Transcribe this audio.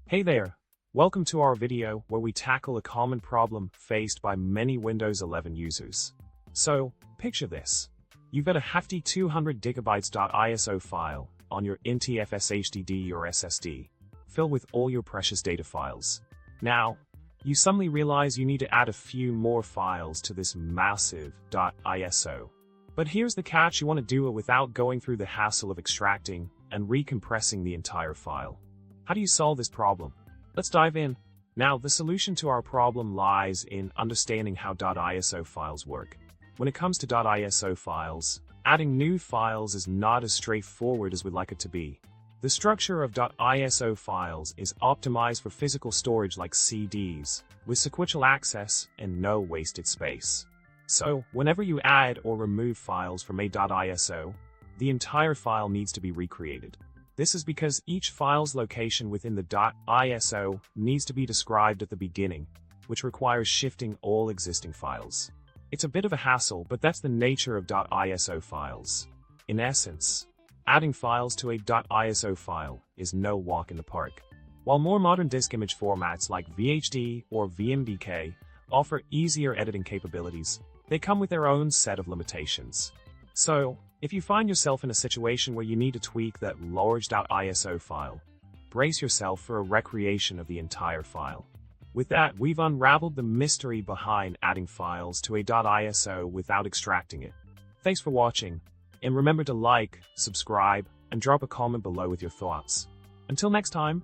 Hey there! Welcome to our video where we tackle a common problem faced by many Windows 11 users. So, picture this. You've got a hefty 200 GB .iso file on your NTFS HDD or SSD, filled with all your precious data files. Now, you suddenly realize you need to add a few more files to this massive .iso. But here's the catch: you want to do it without going through the hassle of extracting and recompressing the entire file. How do you solve this problem? Let's dive in. Now, the solution to our problem lies in understanding how .iso files work. When it comes to .iso files, adding new files is not as straightforward as we'd like it to be. The structure of .iso files is optimized for physical storage like CDs, with sequential access and no wasted space. So, whenever you add or remove files from a .iso, the entire file needs to be recreated. This is because each file's location within the .iso needs to be described at the beginning, which requires shifting all existing files. It's a bit of a hassle, but that's the nature of .iso files. In essence, adding files to a .iso file is no walk in the park. While more modern disk image formats like VHD or VMDK offer easier editing capabilities, they come with their own set of limitations. So, if you find yourself in a situation where you need to tweak that large .iso file, brace yourself for a recreation of the entire file. With that, we've unraveled the mystery behind adding files to a .iso without extracting it. Thanks for watching, and remember to like, subscribe, and drop a comment below with your thoughts. Until next time.